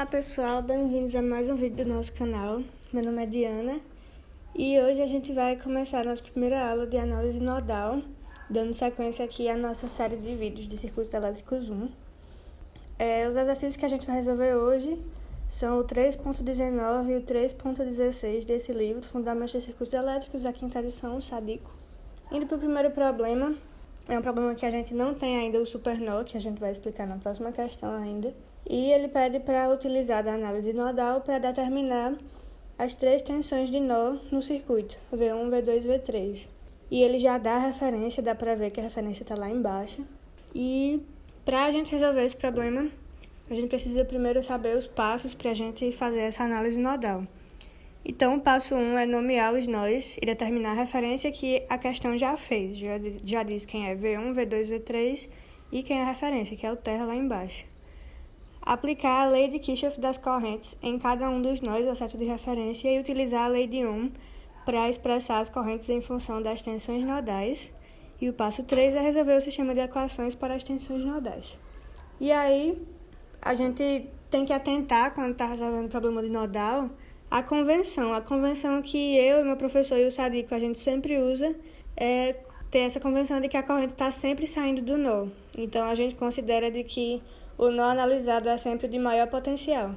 pessoal, bem-vindos a mais um vídeo do nosso canal. Meu nome é Diana e hoje a gente vai começar a nossa primeira aula de análise nodal, dando sequência aqui à nossa série de vídeos de circuitos elétricos 1. Os exercícios que a gente vai resolver hoje são o 3.19 e o 3.16 desse livro, Fundamentos de Circuitos Elétricos, a quinta edição, Sadico. Indo para o primeiro problema, é um problema que a gente não tem ainda o supernó, que a gente vai explicar na próxima questão ainda. E ele pede para utilizar a análise nodal para determinar as três tensões de nó no circuito, V1, V2 e V3. E ele já dá a referência, dá para ver que a referência está lá embaixo. E para a gente resolver esse problema, a gente precisa primeiro saber os passos para a gente fazer essa análise nodal. Então, o passo 1 é nomear os nós e determinar a referência que a questão já fez. Já diz quem é V1, V2, V3 e quem é a referência, que é o terra lá embaixo. Aplicar a lei de Kirchhoff das correntes em cada um dos nós, exceto de referência, e utilizar a lei de Ohm para expressar as correntes em função das tensões nodais. E o passo 3 é resolver o sistema de equações para as tensões nodais. E aí, a gente tem que atentar, quando está resolvendo o problema de nodal, a convenção. A convenção que eu, meu professor e o Sadico, a gente sempre usa é ter essa convenção de que a corrente está sempre saindo do nó. Então, a gente considera de que o nó analisado é sempre de maior potencial.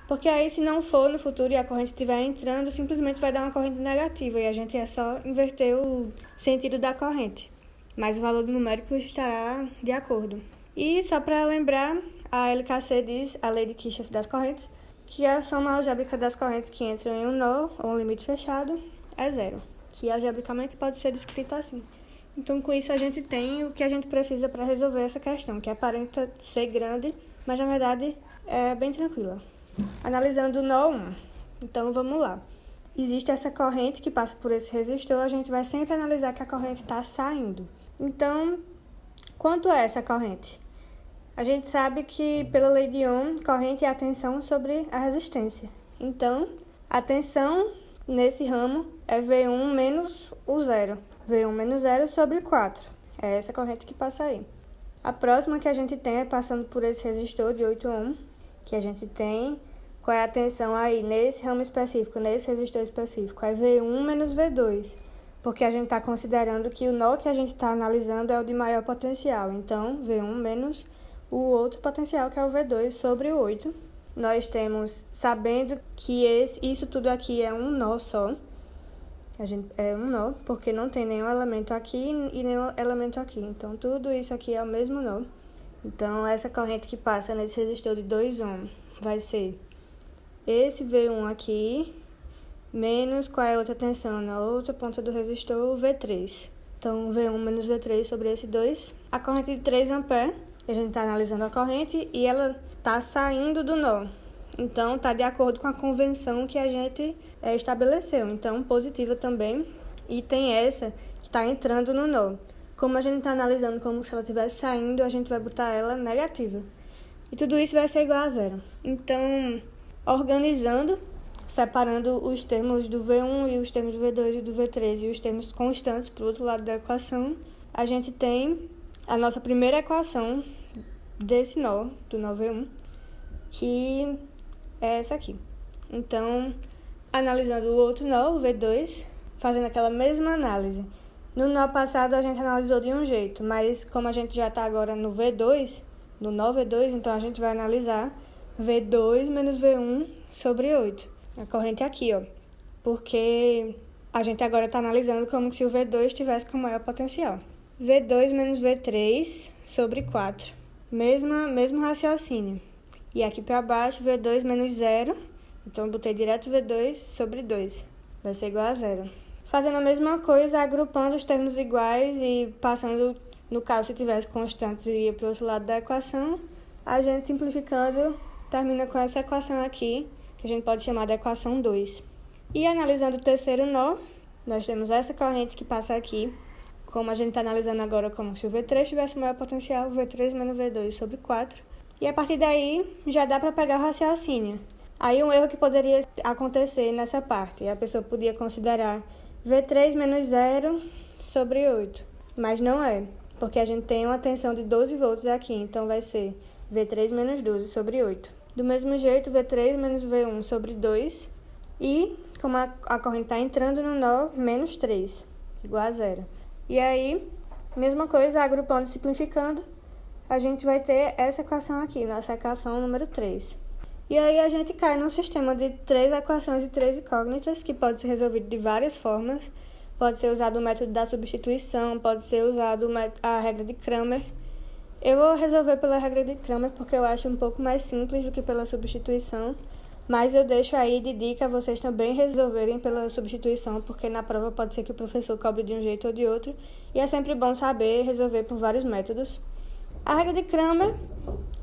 Porque aí, se não for no futuro e a corrente estiver entrando, simplesmente vai dar uma corrente negativa e a gente é só inverter o sentido da corrente. Mas o valor numérico estará de acordo. E só para lembrar, a LKC diz, a lei de Kirchhoff das correntes, que a soma algébrica das correntes que entram em um nó ou um limite fechado é zero, que algebricamente pode ser descrita assim. Então, com isso, a gente tem o que a gente precisa para resolver essa questão, que aparenta ser grande, mas, na verdade, é bem tranquila. Analisando o nó 1. Então, vamos lá. Existe essa corrente que passa por esse resistor, a gente vai sempre analisar que a corrente está saindo. Então, quanto é essa corrente? A gente sabe que, pela lei de Ohm, corrente é a tensão sobre a resistência. Então, a tensão nesse ramo é V1 menos o zero. V1 menos 0 sobre 4. É essa corrente que passa aí. A próxima que a gente tem é passando por esse resistor de 8 ohm, que a gente tem. Qual é a tensão aí nesse ramo específico, nesse resistor específico? É V1 menos V2, porque a gente está considerando que o nó que a gente está analisando é o de maior potencial. Então, V1 menos o outro potencial, que é o V2, sobre o 8. Nós sabendo que isso tudo aqui é um nó só. É um nó, porque não tem nenhum elemento aqui e nenhum elemento aqui. Então, tudo isso aqui é o mesmo nó. Então, essa corrente que passa nesse resistor de 2 ohm vai ser esse V1 aqui, menos qual é a outra tensão na outra ponta do resistor, o V3. Então, V1 menos V3 sobre esse 2. A corrente de 3 A, a gente está analisando a corrente e ela está saindo do nó. Então, está de acordo com a convenção que a gente estabeleceu. Então, positiva também. E tem essa que está entrando no nó. Como a gente está analisando como se ela estivesse saindo, a gente vai botar ela negativa. E tudo isso vai ser igual a zero. Então, organizando, separando os termos do V1 e os termos do V2 e do V3 e os termos constantes para o outro lado da equação, a gente tem a nossa primeira equação desse nó, do nó V1, que é essa aqui. Então, analisando o outro nó, o V2, fazendo aquela mesma análise. No nó passado a gente analisou de um jeito, mas como a gente já está agora no V2, no nó V2, então a gente vai analisar V2 menos V1 sobre 8. A corrente aqui, ó. Porque a gente agora está analisando como se o V2 tivesse com maior potencial. V2 menos V3 sobre 4. Mesmo raciocínio. E aqui para baixo, V2 menos 0. Então, eu botei direto V2 sobre 2. Vai ser igual a 0. Fazendo a mesma coisa, agrupando os termos iguais e passando, no caso, se tivesse constantes, iria para o outro lado da equação. A gente, simplificando, termina com essa equação aqui, que a gente pode chamar de equação 2. E analisando o terceiro nó, nós temos essa corrente que passa aqui. Como a gente está analisando agora como se o V3 tivesse maior potencial, V3 menos V2 sobre 4. E a partir daí, já dá para pegar o raciocínio. Aí um erro que poderia acontecer nessa parte, a pessoa podia considerar V3 menos 0 sobre 8. Mas não é, porque a gente tem uma tensão de 12 volts aqui, então vai ser V3 menos 12 sobre 8. Do mesmo jeito, V3 menos V1 sobre 2. E, como a corrente está entrando no nó, menos 3, igual a zero. E aí, mesma coisa, agrupando e simplificando, a gente vai ter essa equação aqui, nossa equação número 3. E aí a gente cai num sistema de 3 equações e 3 incógnitas, que pode ser resolvido de várias formas. Pode ser usado o método da substituição, pode ser usado a regra de Cramer. Eu vou resolver pela regra de Cramer porque eu acho um pouco mais simples do que pela substituição. Mas eu deixo aí de dica vocês também resolverem pela substituição, porque na prova pode ser que o professor cobre de um jeito ou de outro, e é sempre bom saber resolver por vários métodos. A regra de Cramer,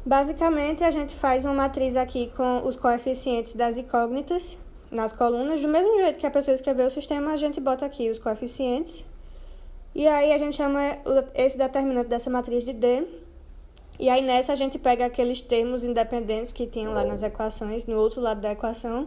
basicamente a gente faz uma matriz aqui com os coeficientes das incógnitas nas colunas, do mesmo jeito que a pessoa escreveu o sistema, a gente bota aqui os coeficientes, e aí a gente chama esse determinante dessa matriz de D. E aí nessa a gente pega aqueles termos independentes que tinham lá nas equações, no outro lado da equação,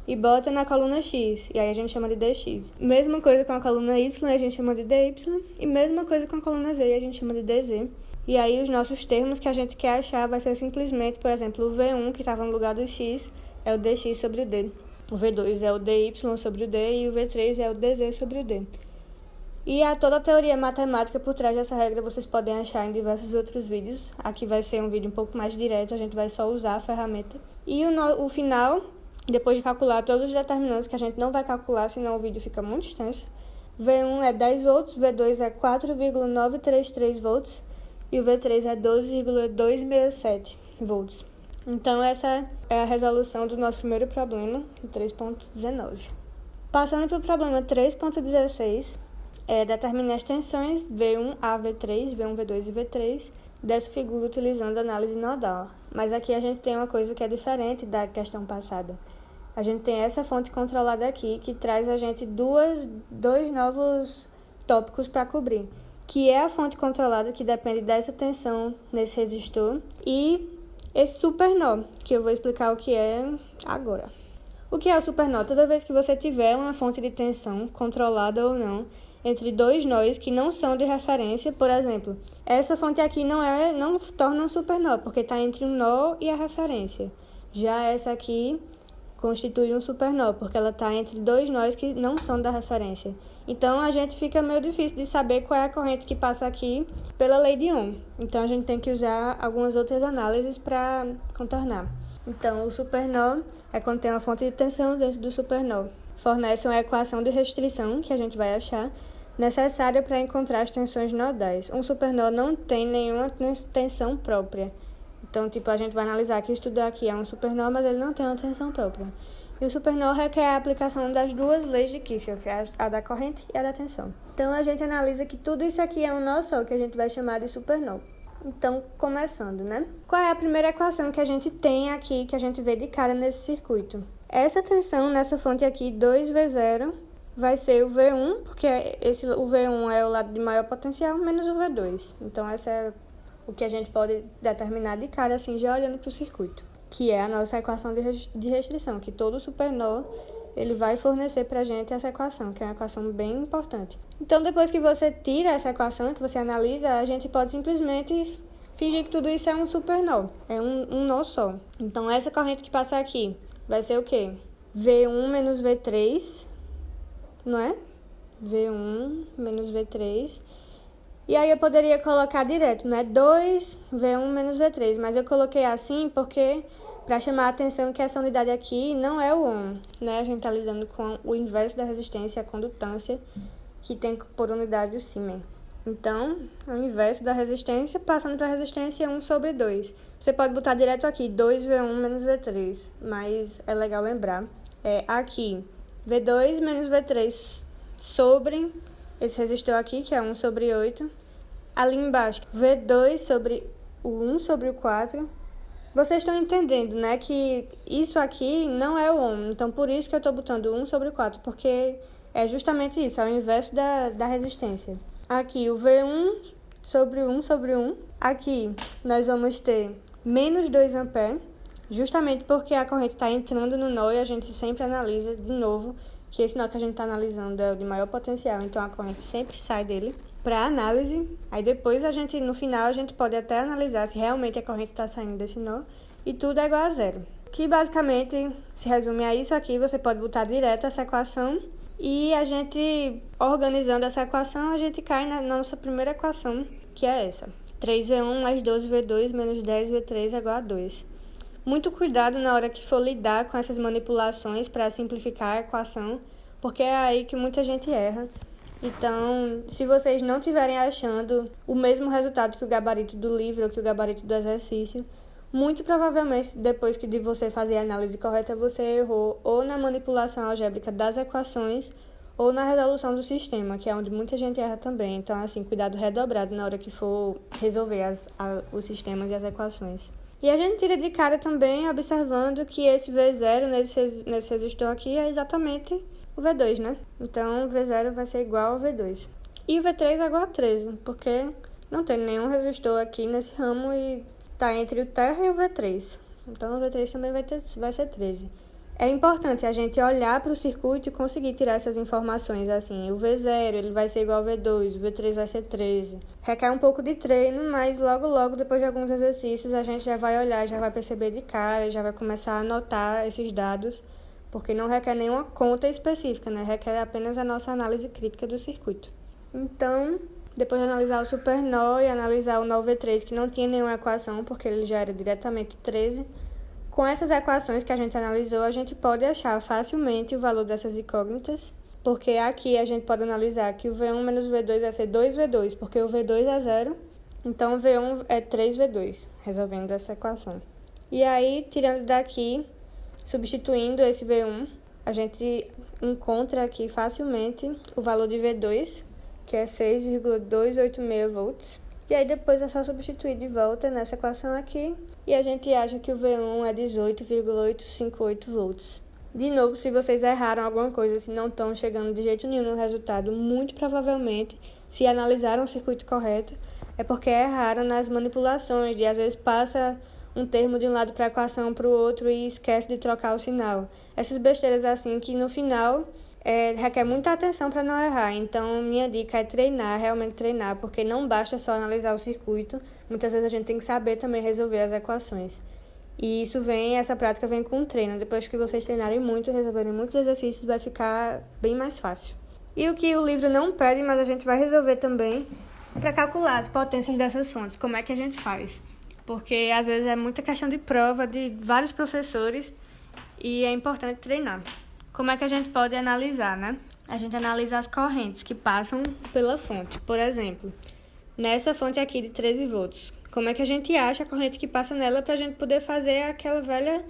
e bota na coluna X, e aí a gente chama de dx. Mesma coisa com a coluna Y, a gente chama de dy, e mesma coisa com a coluna Z, a gente chama de dz. E aí os nossos termos que a gente quer achar vai ser simplesmente, por exemplo, o V1, que estava no lugar do X, é o dx sobre o D. O V2 é o dy sobre o D, e o V3 é o dz sobre o D. E toda a teoria matemática por trás dessa regra vocês podem achar em diversos outros vídeos. Aqui vai ser um vídeo um pouco mais direto, a gente vai só usar a ferramenta. E o final, depois de calcular todos os determinantes que a gente não vai calcular, senão o vídeo fica muito extenso. V1 é 10 volts, V2 é 4,933 volts e o V3 é 12,267 volts. Então essa é a resolução do nosso primeiro problema, o 3.19. Passando para o problema 3.16, determine as tensões V1 a V3, V1, V2 e V3 dessa figura utilizando análise nodal. Mas aqui a gente tem uma coisa que é diferente da questão passada. A gente tem essa fonte controlada aqui que traz a gente dois novos tópicos para cobrir, que é a fonte controlada que depende dessa tensão nesse resistor e esse supernó, que eu vou explicar o que é agora. O que é o supernó? Toda vez que você tiver uma fonte de tensão, controlada ou não, entre dois nós que não são de referência, por exemplo, essa fonte aqui não torna um supernó, porque está entre um nó e a referência. Já essa aqui constitui um supernó, porque ela está entre dois nós que não são da referência. Então, a gente fica meio difícil de saber qual é a corrente que passa aqui pela lei de Ohm. Então, a gente tem que usar algumas outras análises para contornar. Então, o supernó é quando tem uma fonte de tensão dentro do supernó. Fornece uma equação de restrição, que a gente vai achar, necessária para encontrar as tensões nodais. Um supernó não tem nenhuma tensão própria. Então, a gente vai analisar que isso tudo aqui é um supernó, mas ele não tem uma tensão própria. E o supernó requer a aplicação das duas leis de Kirchhoff, a da corrente e a da tensão. Então, a gente analisa que tudo isso aqui é um nó só, que a gente vai chamar de supernó. Então, começando, né? Qual é a primeira equação que a gente tem aqui, que a gente vê de cara nesse circuito? Essa tensão nessa fonte aqui, 2V0, vai ser o V1, porque o V1 é o lado de maior potencial, menos o V2. Então, essa é o que a gente pode determinar de cara, assim, já olhando para o circuito, que é a nossa equação de restrição, que todo supernó ele vai fornecer para a gente essa equação, que é uma equação bem importante. Então, depois que você tira essa equação, que você analisa, a gente pode simplesmente fingir que tudo isso é um supernó, é um nó só. Então, essa corrente que passa aqui vai ser o quê? V1 menos V3, não é? V1 menos V3. E aí eu poderia colocar direto, né? 2V1 menos V3, mas eu coloquei assim porque para chamar a atenção que essa unidade aqui não é o Ohm, né? A gente está lidando com o inverso da resistência, a condutância, que tem por unidade o Siemens. Então, o inverso da resistência, passando para a resistência 1 sobre 2. Você pode botar direto aqui, 2V1 menos V3, mas é legal lembrar. Aqui, V2 menos V3 sobre esse resistor aqui, que é 1 sobre 8. Ali embaixo, V2 sobre o 1 sobre o 4. Vocês estão entendendo, né, que isso aqui não é o Ohm. Então, por isso que eu estou botando 1 sobre 4, porque é justamente isso, é o inverso da resistência. Aqui, o V1 sobre 1 sobre 1. Aqui, nós vamos ter menos 2 A, justamente porque a corrente está entrando no nó e a gente sempre analisa de novo que esse nó que a gente está analisando é o de maior potencial, então a corrente sempre sai dele para análise. Aí depois no final, a gente pode até analisar se realmente a corrente está saindo desse nó e tudo é igual a zero. Que basicamente se resume a isso aqui, você pode botar direto essa equação e a gente, organizando essa equação, a gente cai na nossa primeira equação, que é essa. 3V1 mais 12V2 menos 10V3 é igual a 2. Muito cuidado na hora que for lidar com essas manipulações para simplificar a equação, porque é aí que muita gente erra. Então, se vocês não estiverem achando o mesmo resultado que o gabarito do livro ou que o gabarito do exercício, muito provavelmente, depois de você fazer a análise correta, você errou ou na manipulação algébrica das equações ou na resolução do sistema, que é onde muita gente erra também. Então, assim, cuidado redobrado na hora que for resolver os sistemas e as equações. E a gente tira de cara também observando que esse V0 nesse resistor aqui é exatamente o V2, né? Então, o V0 vai ser igual ao V2. E o V3 é igual a 13, porque não tem nenhum resistor aqui nesse ramo e tá entre o terra e o V3. Então, o V3 também vai ser 13. É importante a gente olhar para o circuito e conseguir tirar essas informações, assim, o V0 ele vai ser igual ao V2, o V3 vai ser 13. Requer um pouco de treino, mas logo, depois de alguns exercícios, a gente já vai olhar, já vai perceber de cara, já vai começar a anotar esses dados, porque não requer nenhuma conta específica, né? Requer apenas a nossa análise crítica do circuito. Então, depois de analisar o supernó e analisar o nó V3, que não tinha nenhuma equação, porque ele já era diretamente 13, com essas equações que a gente analisou, a gente pode achar facilmente o valor dessas incógnitas, porque aqui a gente pode analisar que o V1 menos o V2 vai ser 2V2, porque o V2 é zero, então o V1 é 3V2, resolvendo essa equação. E aí, tirando daqui, substituindo esse V1, a gente encontra aqui facilmente o valor de V2, que é 6,286 volts. E aí depois é só substituir de volta nessa equação aqui e a gente acha que o V1 é 18,858 volts. De novo, se vocês erraram alguma coisa, se não estão chegando de jeito nenhum no resultado, muito provavelmente, se analisaram o circuito correto, é porque erraram nas manipulações, de às vezes passa um termo de um lado para a equação para o outro e esquece de trocar o sinal. Essas besteiras assim que no final requer muita atenção para não errar. Então, minha dica é treinar, realmente treinar, porque não basta só analisar o circuito. Muitas vezes a gente tem que saber também resolver as equações. E essa prática vem com o treino. Depois que vocês treinarem muito, resolverem muitos exercícios, vai ficar bem mais fácil. E o que o livro não pede, mas a gente vai resolver também, para calcular as potências dessas fontes. Como é que a gente faz? Porque às vezes é muita questão de prova de vários professores e é importante treinar. Como é que a gente pode analisar, né? A gente analisa as correntes que passam pela fonte. Por exemplo, nessa fonte aqui de 13 volts, como é que a gente acha a corrente que passa nela para a gente poder fazer aquela velha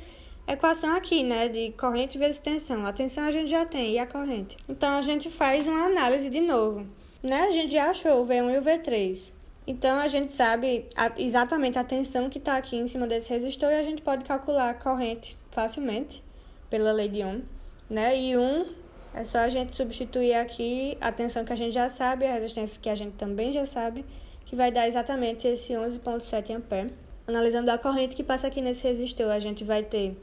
equação aqui, né? De corrente vezes tensão. A tensão a gente já tem, e a corrente? Então, a gente faz uma análise de novo, né? A gente já achou o V1 e o V3. Então, a gente sabe exatamente a tensão que está aqui em cima desse resistor e a gente pode calcular a corrente facilmente, pela lei de Ohm. Né? E é só a gente substituir aqui a tensão que a gente já sabe, a resistência que a gente também já sabe, que vai dar exatamente esse 11,7 A. Analisando a corrente que passa aqui nesse resistor, a gente vai ter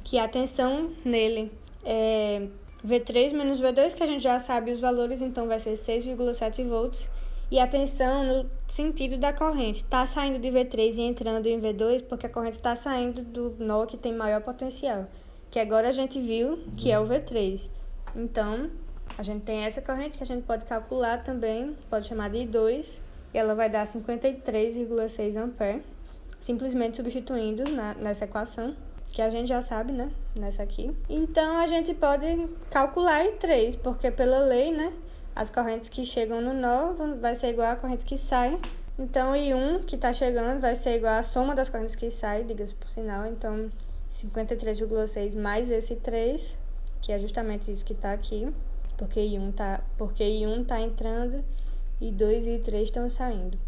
que a tensão nele é V3 menos V2, que a gente já sabe os valores, então vai ser 6,7 volts. E a tensão no sentido da corrente está saindo de V3 e entrando em V2, porque a corrente está saindo do nó que tem maior potencial, que agora a gente viu que é o V3. Então, a gente tem essa corrente que a gente pode calcular também, pode chamar de I2, e ela vai dar 53,6 A, simplesmente substituindo nessa equação, que a gente já sabe, né, nessa aqui. Então, a gente pode calcular I3, porque pela lei, né, as correntes que chegam no nó vai ser igual à corrente que sai. Então, I1 que está chegando vai ser igual à soma das correntes que saem, diga-se por sinal. Então, 53,6 mais esse 3, que é justamente isso que está aqui, porque I1 tá entrando e 2 e 3 estão saindo.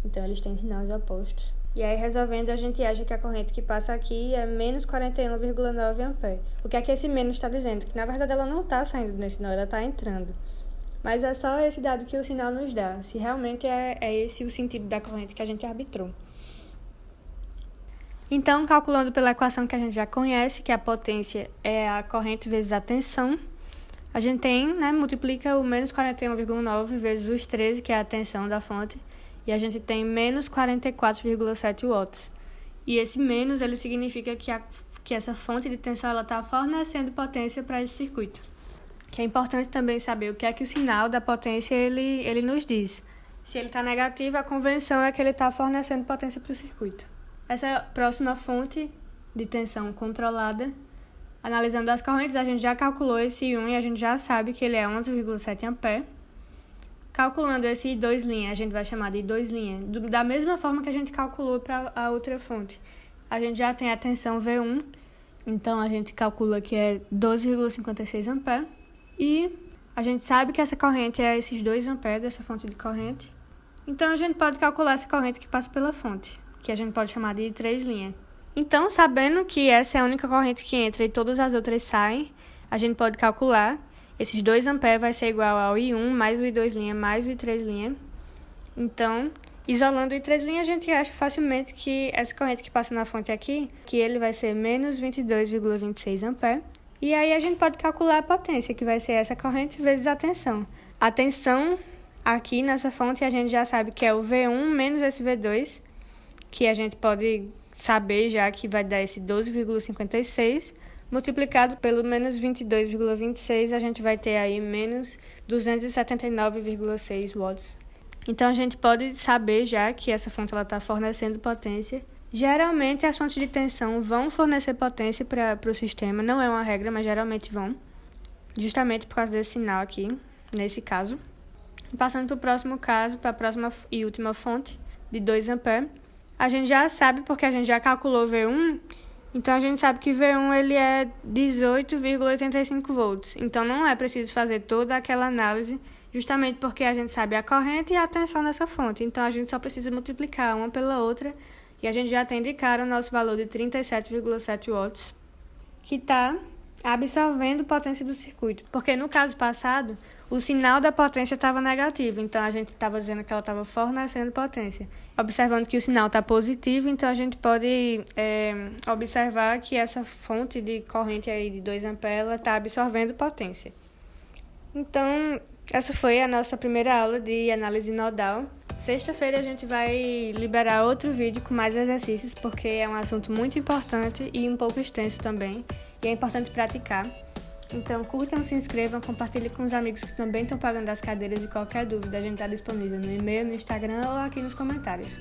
Então, eles têm sinais opostos. E aí, resolvendo, a gente acha que a corrente que passa aqui é menos 41,9 A. O que é que esse menos está dizendo? Que, na verdade, ela não está saindo desse nó, ela está entrando. Mas é só esse dado que o sinal nos dá, se realmente é esse o sentido da corrente que a gente arbitrou. Então, calculando pela equação que a gente já conhece, que a potência é a corrente vezes a tensão, a gente tem, né, multiplica o menos 41,9 vezes os 13, que é a tensão da fonte, e a gente tem menos 44,7 watts. E esse menos, ele significa que essa fonte de tensão está fornecendo potência para esse circuito. Que é importante também saber o que é que o sinal da potência ele nos diz. Se ele está negativo, a convenção é que ele está fornecendo potência para o circuito. Essa próxima fonte de tensão controlada, analisando as correntes, a gente já calculou esse 1 e a gente já sabe que ele é 11,7 A. Calculando esse I2', a gente vai chamar de I2', da mesma forma que a gente calculou para a outra fonte. A gente já tem a tensão V1, então a gente calcula que é 12,56 A. E a gente sabe que essa corrente é esses 2 A dessa fonte de corrente. Então a gente pode calcular essa corrente que passa pela fonte, que a gente pode chamar de I3'. Então, sabendo que essa é a única corrente que entra e todas as outras saem, a gente pode calcular. Esses 2 A vai ser igual ao I1 mais o I2' mais o I3'. Então, isolando o I3', a gente acha facilmente que essa corrente que passa na fonte aqui, que ele vai ser menos 22,26 A. E aí a gente pode calcular a potência, que vai ser essa corrente vezes a tensão. A tensão aqui nessa fonte a gente já sabe que é o V1 menos esse V2, que a gente pode saber já que vai dar esse 12,56, multiplicado pelo menos 22,26, a gente vai ter aí menos 279,6 watts. Então, a gente pode saber já que essa fonte está fornecendo potência. Geralmente, as fontes de tensão vão fornecer potência para o sistema. Não é uma regra, mas geralmente vão. Justamente por causa desse sinal aqui, nesse caso. Passando para o próximo caso, para a próxima e última fonte, de 2 A. A gente já sabe, porque a gente já calculou V1, então a gente sabe que V1 ele é 18,85 volts. Então não é preciso fazer toda aquela análise, justamente porque a gente sabe a corrente e a tensão dessa fonte. Então a gente só precisa multiplicar uma pela outra e a gente já tem de cara o nosso valor de 37,7 watts, que está absorvendo potência do circuito. Porque no caso passado, o sinal da potência estava negativo, então a gente estava dizendo que ela estava fornecendo potência. Observando que o sinal está positivo, então a gente pode observar que essa fonte de corrente aí de 2 A está absorvendo potência. Então, essa foi a nossa primeira aula de análise nodal. Sexta-feira a gente vai liberar outro vídeo com mais exercícios, porque é um assunto muito importante e um pouco extenso também, e é importante praticar. Então, curtam, se inscrevam, compartilhem com os amigos que também estão pagando as cadeiras, e qualquer dúvida a gente está disponível no e-mail, no Instagram ou aqui nos comentários.